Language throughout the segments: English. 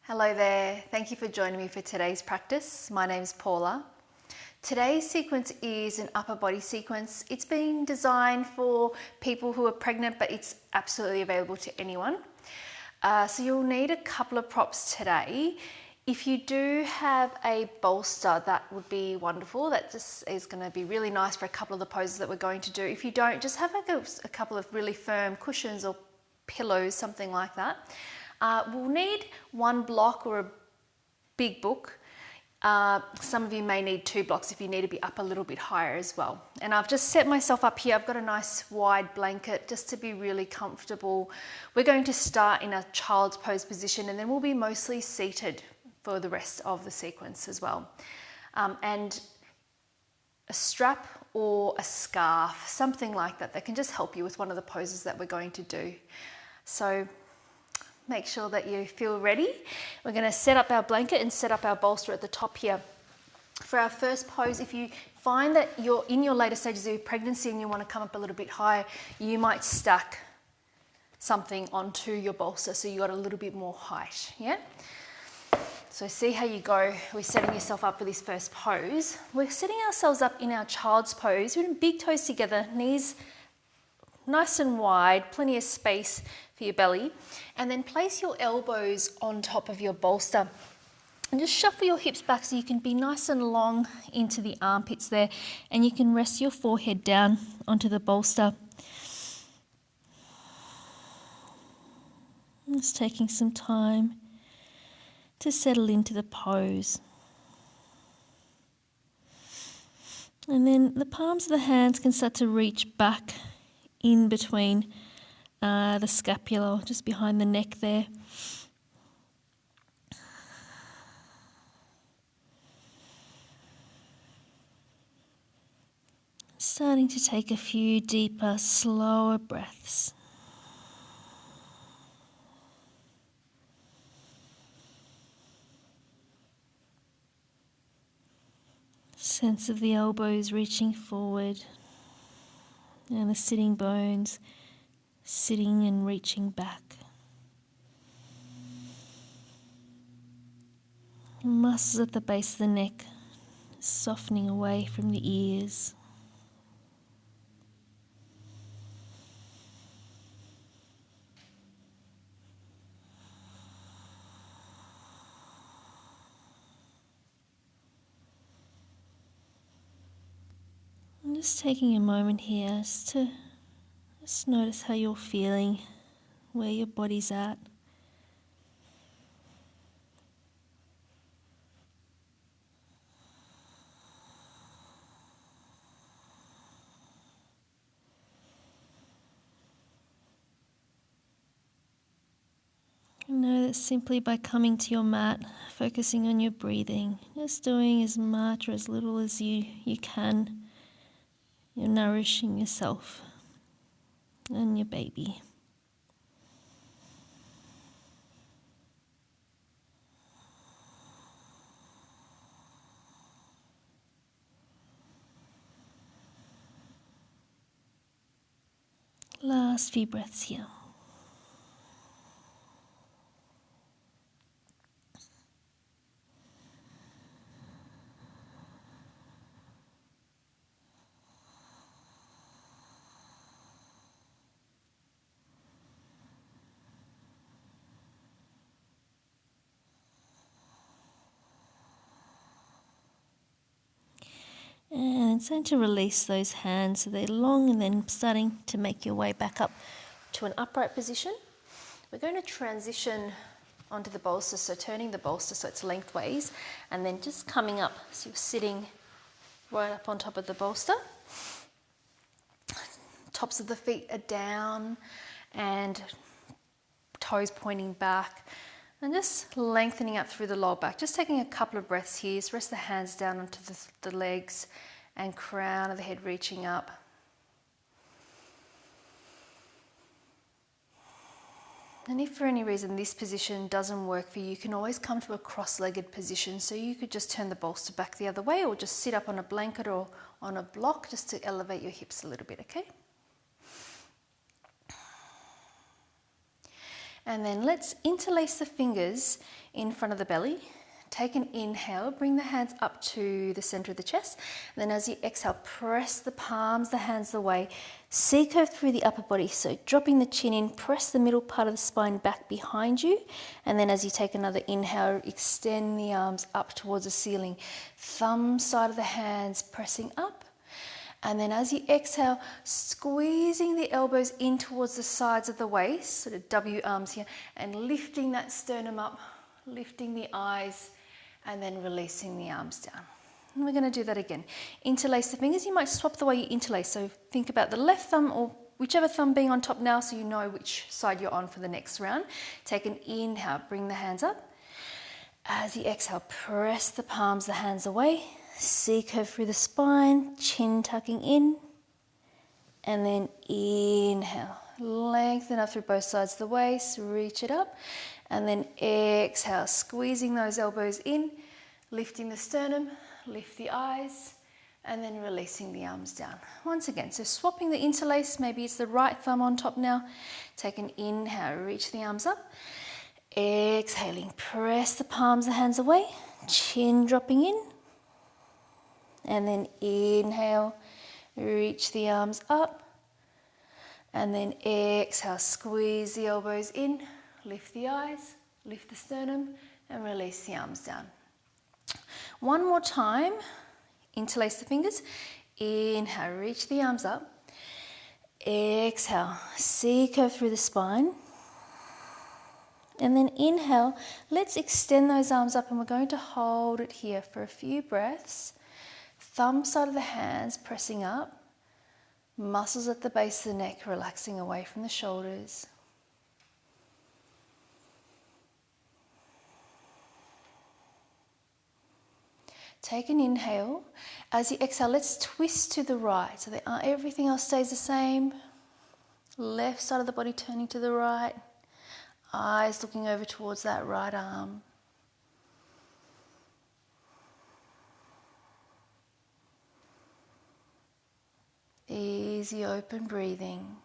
Hello there, thank you for joining me for today's practice. My name is Paula. Today's sequence is an upper body sequence. It's been designed for people who are pregnant, but it's absolutely available to anyone. So you'll need a couple of props today. If you do have a bolster, that would be wonderful. That just is going to be really nice for a couple of the poses that we're going to do. If you don't, just have a couple of really firm cushions or pillows, something like that. We'll need one block or a big book. Some of you may need 2 blocks if you need to be up a little bit higher as well. And I've just set myself up here. I've got a nice wide blanket just to be really comfortable. We're going to start in a child's pose position, and then we'll be mostly seated for the rest of the sequence as well. And a strap or a scarf, something like that, that can just help you with one of the poses that we're going to do. So make sure that you feel ready. We're going to set up our blanket and set up our bolster at the top here. For our first pose, if you find that you're in your later stages of your pregnancy and you want to come up a little bit higher, you might stack something onto your bolster so you got a little bit more height, yeah? So see how you go. We're setting yourself up for this first pose. We're setting ourselves up in our child's pose. We're doing big toes together, knees nice and wide, plenty of space for your belly, and then place your elbows on top of your bolster and just shuffle your hips back so you can be nice and long into the armpits there, and you can rest your forehead down onto the bolster. Just taking some time to settle into the pose. And then the palms of the hands can start to reach back in between the scapula, just behind the neck there. Starting to take a few deeper, slower breaths. Sense of the elbows reaching forward and the sitting bones sitting and reaching back. Muscles at the base of the neck softening away from the ears. I'm just taking a moment here just to notice how you're feeling, where your body's at. And know that simply by coming to your mat, focusing on your breathing, just doing as much or as little as you can, you're nourishing yourself and your baby. Last few breaths here. And it's time to release those hands so they're long, and then starting to make your way back up to an upright position. We're going to transition onto the bolster, so turning the bolster so it's lengthways, and then just coming up so you're sitting right up on top of the bolster. Tops of the feet are down and toes pointing back, and just lengthening up through the lower back. Just taking a couple of breaths here. Just rest the hands down onto the legs and crown of the head reaching up. And if for any reason this position doesn't work for you, you can always come to a cross-legged position. So you could just turn the bolster back the other way, or just sit up on a blanket or on a block just to elevate your hips a little bit, okay? And then let's interlace the fingers in front of the belly. Take an inhale, bring the hands up to the center of the chest. And then as you exhale, press the palms, the hands away. C-curve through the upper body. So dropping the chin in, press the middle part of the spine back behind you. And then as you take another inhale, extend the arms up towards the ceiling. Thumb side of the hands pressing up. And then as you exhale, squeezing the elbows in towards the sides of the waist, sort of W arms here, and lifting that sternum up, lifting the eyes, and then releasing the arms down. And we're going to do that again. Interlace the fingers. You might swap the way you interlace. So think about the left thumb or whichever thumb being on top now so you know which side you're on for the next round. Take an inhale, bring the hands up. As you exhale, press the palms, the hands away. C-curve through the spine, chin tucking in. And then inhale. Lengthen up through both sides of the waist, reach it up. And then exhale, squeezing those elbows in, lifting the sternum, lift the eyes, and then releasing the arms down. Once again, so swapping the interlace, maybe it's the right thumb on top now. Take an inhale, reach the arms up. Exhaling, press the palms, the hands away, chin dropping in. And then inhale, reach the arms up. And then exhale, squeeze the elbows in, lift the eyes, lift the sternum, and release the arms down. One more time, interlace the fingers. Inhale, reach the arms up. Exhale, C-curve through the spine. And then inhale, let's extend those arms up and we're going to hold it here for a few breaths. Thumb side of the hands pressing up. Muscles at the base of the neck relaxing away from the shoulders. Take an inhale. As you exhale, let's twist to the right so that everything else stays the same. Left side of the body turning to the right. Eyes looking over towards that right arm. Easy open breathing.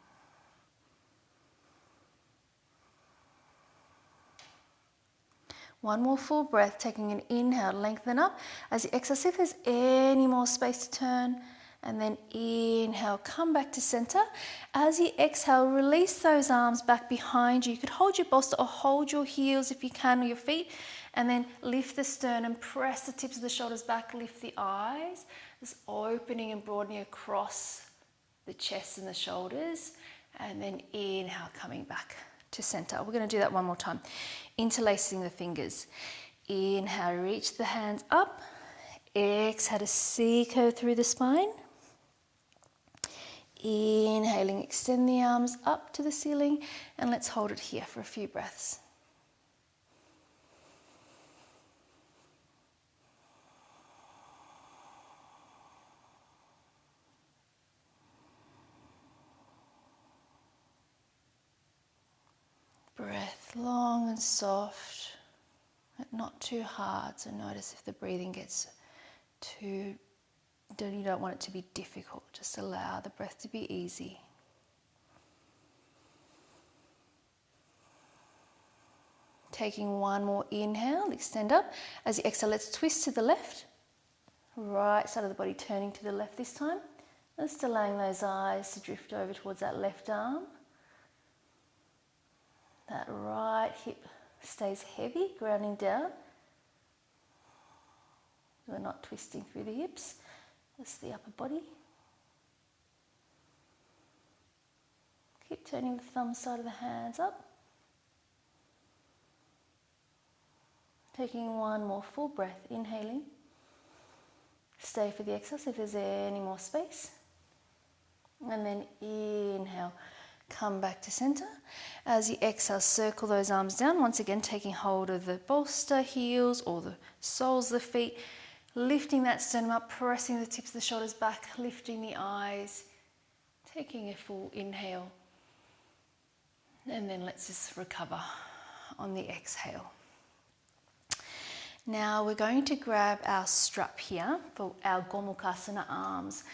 One more full breath, taking an inhale, lengthen up. As you exhale, see if there's any more space to turn. And then inhale, come back to center. As you exhale, release those arms back behind you. You could hold your bolster or hold your heels if you can, or your feet. And then lift the sternum, press the tips of the shoulders back, lift the eyes. Just opening and broadening across the chest and the shoulders. And then inhale, coming back to center. We're going to do that one more time. Interlacing the fingers. Inhale, reach the hands up. Exhale to C-curve through the spine. Inhaling, extend the arms up to the ceiling, and let's hold it here for a few breaths. Breath long and soft, but not too hard. So notice if the breathing gets too, you don't want it to be difficult. Just allow the breath to be easy. Taking one more inhale, extend up. As you exhale, let's twist to the left. Right side of the body turning to the left this time. Just allowing those eyes to drift over towards that left arm. That right hip stays heavy, grounding down. We're not twisting through the hips, just the upper body. Keep turning the thumb side of the hands up. Taking one more full breath, inhaling. Stay for the exhale, see if there's any more space. And then inhale, come back to center. As you exhale, circle those arms down. Once again, taking hold of the bolster heels or the soles of the feet. Lifting that sternum up, pressing the tips of the shoulders back, lifting the eyes, taking a full inhale. And then let's just recover on the exhale. Now we're going to grab our strap here for our Gomukhasana arms.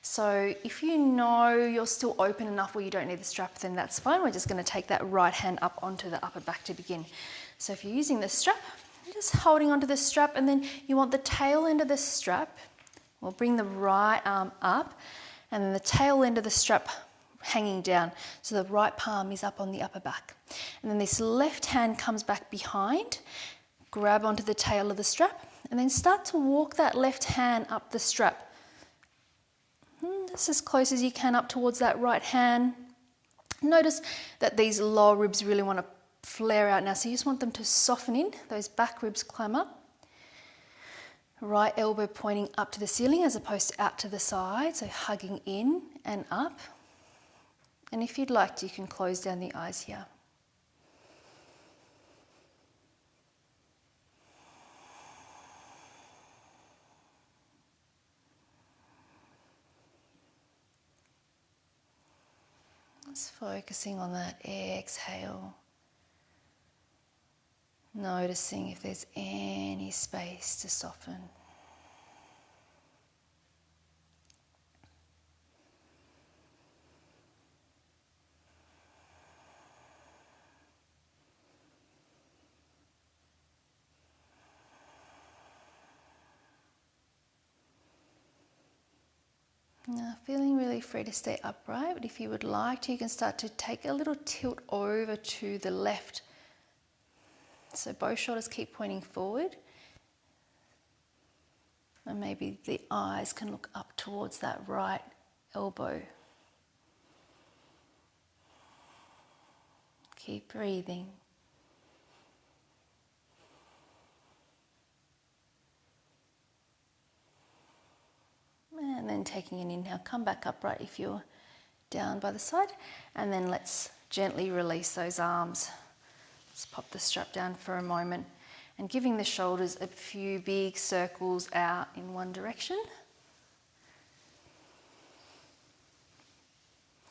So if you know you're still open enough where you don't need the strap, then that's fine. We're just going to take that right hand up onto the upper back to begin. So if you're using the strap, just holding onto the strap, and then you want the tail end of the strap. We'll bring the right arm up, and then the tail end of the strap hanging down. So the right palm is up on the upper back. And then this left hand comes back behind, grab onto the tail of the strap, and then start to walk that left hand up the strap. Just as close as you can up towards that right hand. Notice that these lower ribs really want to flare out now, so you just want them to soften in. Those back ribs climb up. Right elbow pointing up to the ceiling as opposed to out to the side, so hugging in and up. And if you'd like to, you can close down the eyes here. Just focusing on that exhale. Noticing if there's any space to soften. Now, feeling really free to stay upright, but if you would like to, you can start to take a little tilt over to the left. So both shoulders keep pointing forward. And maybe the eyes can look up towards that right elbow. Keep breathing. And then taking an inhale, come back upright if you're down by the side. And then let's gently release those arms. Let's pop the strap down for a moment and giving the shoulders a few big circles out in one direction.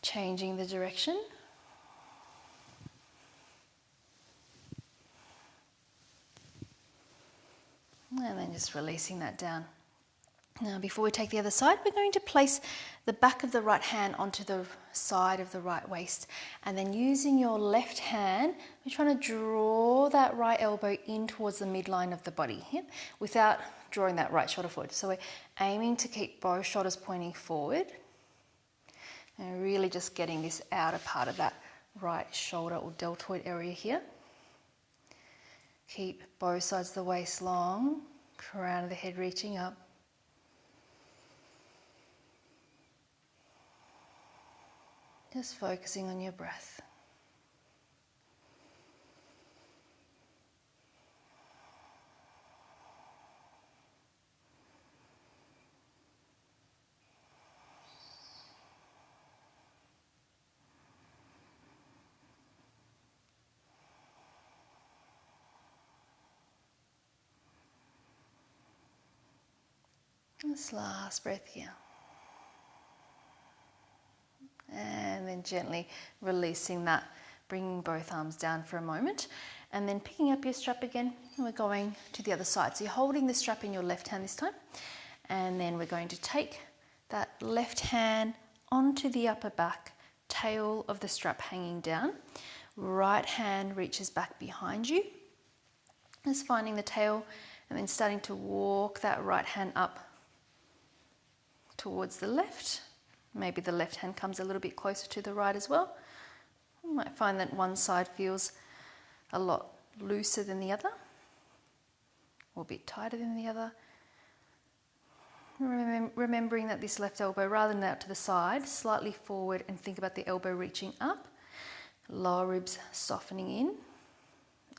Changing the direction. And then just releasing that down. Now, before we take the other side, we're going to place the back of the right hand onto the side of the right waist. And then using your left hand, we're trying to draw that right elbow in towards the midline of the body, without drawing that right shoulder forward. So we're aiming to keep both shoulders pointing forward. And really just getting this outer part of that right shoulder or deltoid area here. Keep both sides of the waist long, crown of the head reaching up. Just focusing on your breath. This last breath here. And then gently releasing that, bringing both arms down for a moment, and then picking up your strap again, and we're going to the other side. So you're holding the strap in your left hand this time, and then we're going to take that left hand onto the upper back, tail of the strap hanging down. Right hand reaches back behind you, just finding the tail, and then starting to walk that right hand up towards the left. Maybe the left hand comes a little bit closer to the right as well. You might find that one side feels a lot looser than the other, or a bit tighter than the other. Remembering that this left elbow, rather than out to the side, slightly forward, and think about the elbow reaching up, lower ribs softening in,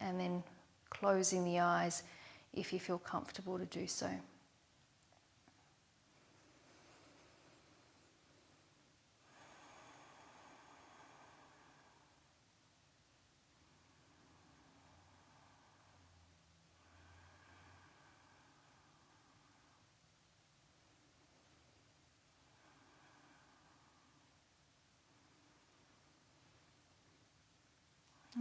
and then closing the eyes if you feel comfortable to do so.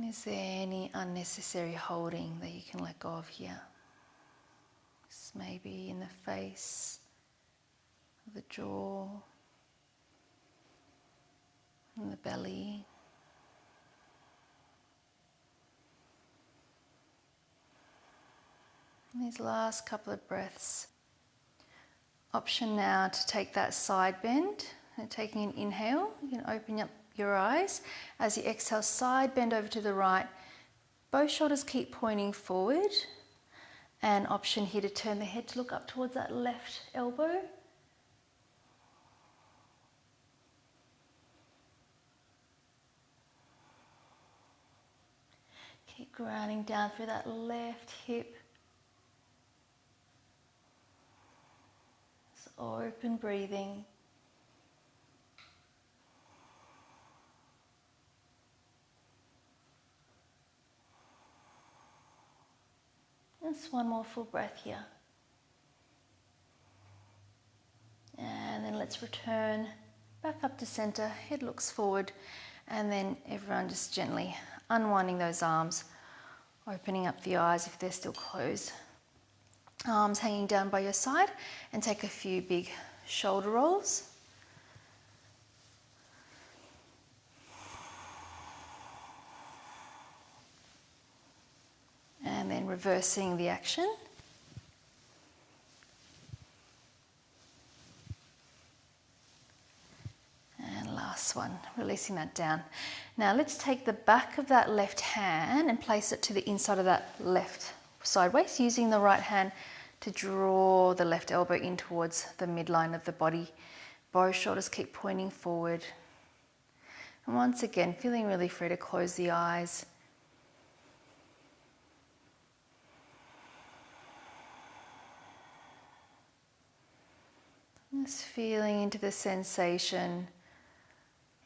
Is there any unnecessary holding that you can let go of here? Maybe in the face, the jaw, and the belly. And these last couple of breaths. Option now to take that side bend and taking an inhale. You can open up your eyes. As you exhale, side bend over to the right. Both shoulders keep pointing forward. And option here to turn the head to look up towards that left elbow. Keep grounding down through that left hip. Just open breathing. Just one more full breath here. And then let's return back up to center. Head looks forward. And then everyone just gently unwinding those arms, opening up the eyes if they're still closed. Arms hanging down by your side, and take a few big shoulder rolls. And then reversing the action. And last one, releasing that down. Now let's take the back of that left hand and place it to the inside of that left sideways, using the right hand to draw the left elbow in towards the midline of the body. Both shoulders keep pointing forward. And once again, feeling really free to close the eyes. Just feeling into the sensation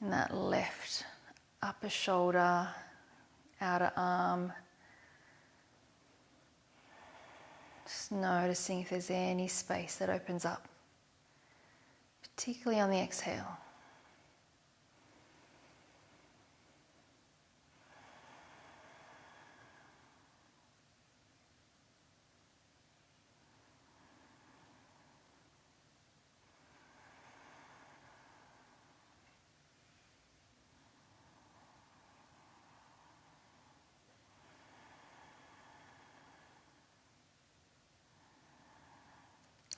in that left upper shoulder, outer arm. Just noticing if there's any space that opens up, particularly on the exhale.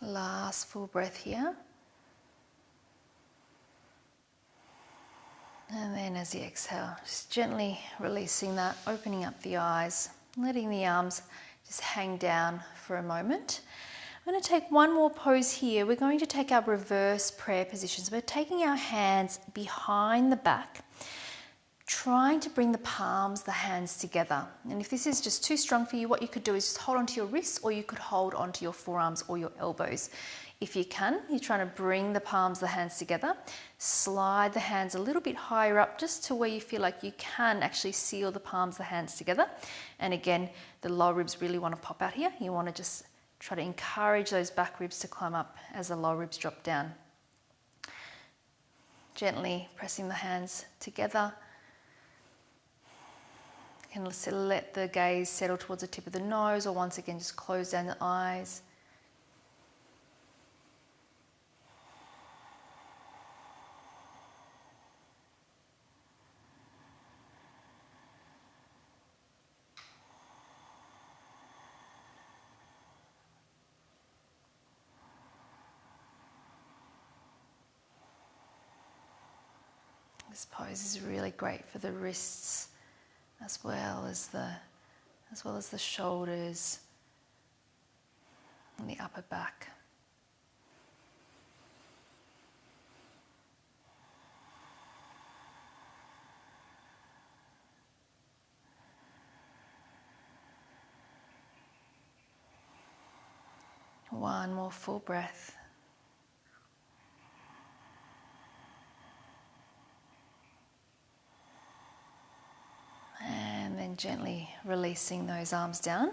Last full breath here. And then as you exhale, just gently releasing that, opening up the eyes, letting the arms just hang down for a moment. I'm going to take one more pose here. We're going to take our reverse prayer positions. We're taking our hands behind the back, trying to bring the palms, the hands together. And if this is just too strong for you, what you could do is just hold onto your wrists, or you could hold onto your forearms or your elbows. If you can, you're trying to bring the palms, the hands together. Slide the hands a little bit higher up, just to where you feel like you can actually seal the palms, the hands together. And again, the lower ribs really want to pop out here. You want to just try to encourage those back ribs to climb up as the lower ribs drop down. Gently pressing the hands together. You can let the gaze settle towards the tip of the nose, or once again just close down the eyes. This pose is really great for the wrists, as well as the shoulders and the upper back. One more full breath. And then gently releasing those arms down.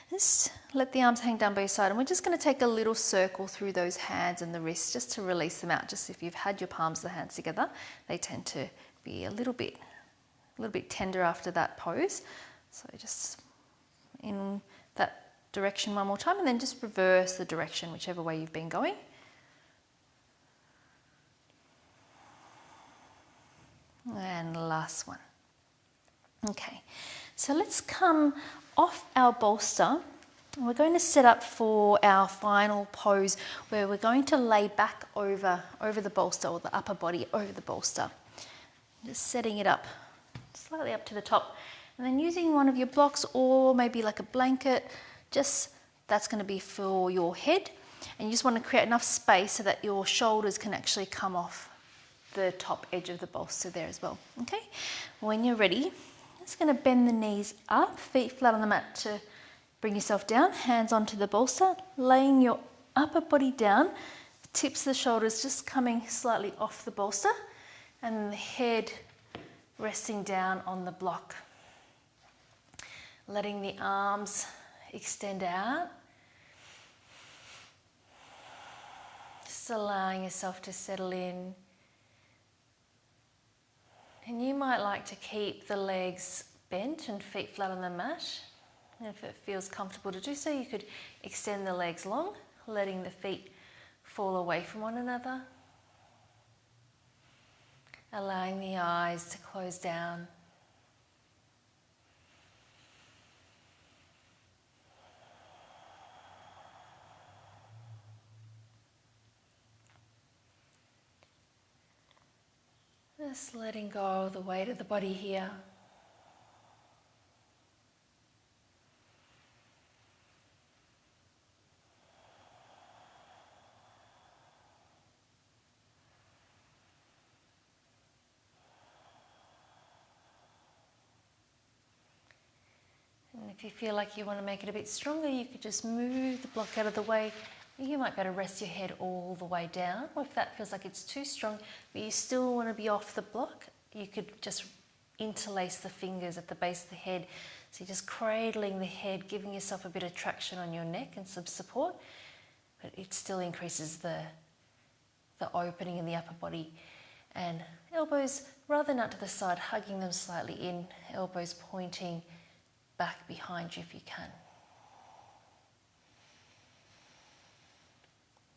Just let the arms hang down by your side, and we're just going to take a little circle through those hands and the wrists just to release them out. Just if you've had your palms, the hands together, they tend to be a little bit tender after that pose. So just in that direction one more time, and then just reverse the direction, whichever way you've been going. And last one. Okay, so let's come off our bolster. We're going to set up for our final pose where we're going to lay back over the bolster, or the upper body over the bolster. Just setting it up slightly up to the top, and then using one of your blocks or maybe like a blanket, just that's going to be for your head, and you just want to create enough space so that your shoulders can actually come off the top edge of the bolster there as well. Okay, when you're ready, just going to bend the knees up, feet flat on the mat to bring yourself down, hands onto the bolster, laying your upper body down, tips of the shoulders just coming slightly off the bolster, and the head resting down on the block. Letting the arms extend out. Just allowing yourself to settle in. And you might like to keep the legs bent and feet flat on the mat. And if it feels comfortable to do so, you could extend the legs long, letting the feet fall away from one another. Allowing the eyes to close down. Just letting go of the weight of the body here. And if you feel like you want to make it a bit stronger, you could just move the block out of the way. You might be able to rest your head all the way down, or if that feels like it's too strong, but you still want to be off the block, you could just interlace the fingers at the base of the head. So you're just cradling the head, giving yourself a bit of traction on your neck and some support, but it still increases the opening in the upper body. And elbows rather not to the side, hugging them slightly in, elbows pointing back behind you if you can.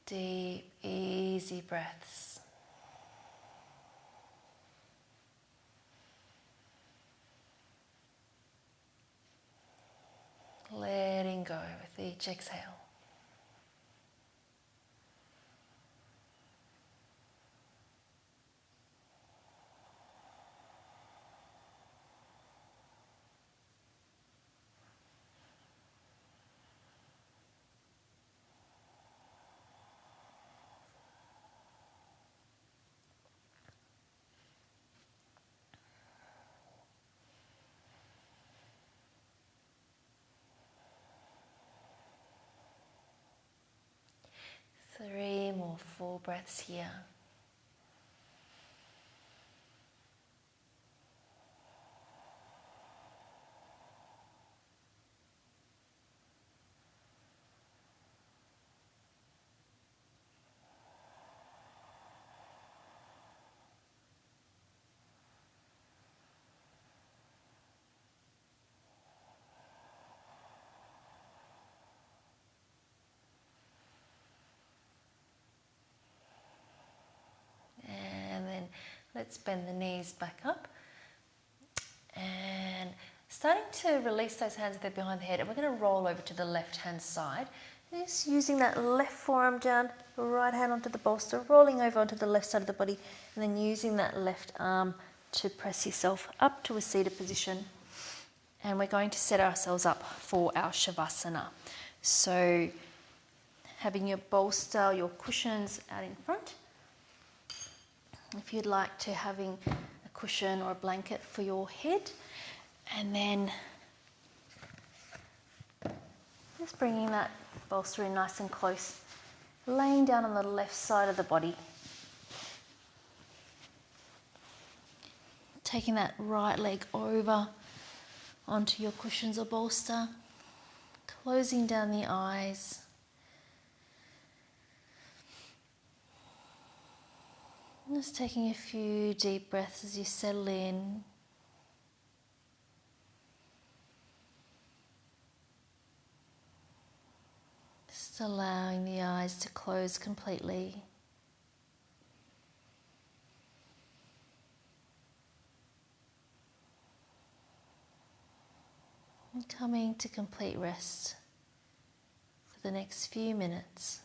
Deep, easy breaths. Letting go with each exhale. Three more full breaths here. Let's bend the knees back up and starting to release those hands if they're behind the head, and we're going to roll over to the left hand side. Just using that left forearm down, right hand onto the bolster, rolling over onto the left side of the body, and then using that left arm to press yourself up to a seated position. And we're going to set ourselves up for our Shavasana. So having your bolster, your cushions out in front. If you'd like to, having a cushion or a blanket for your head, and then just bringing that bolster in nice and close, laying down on the left side of the body, taking that right leg over onto your cushions or bolster, closing down the eyes. Just taking a few deep breaths as you settle in. Just allowing the eyes to close completely. And coming to complete rest for the next few minutes.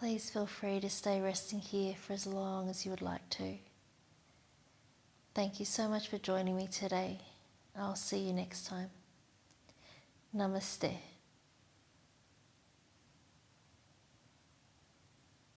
Please feel free to stay resting here for as long as you would like to. Thank you so much for joining me today. I'll see you next time. Namaste.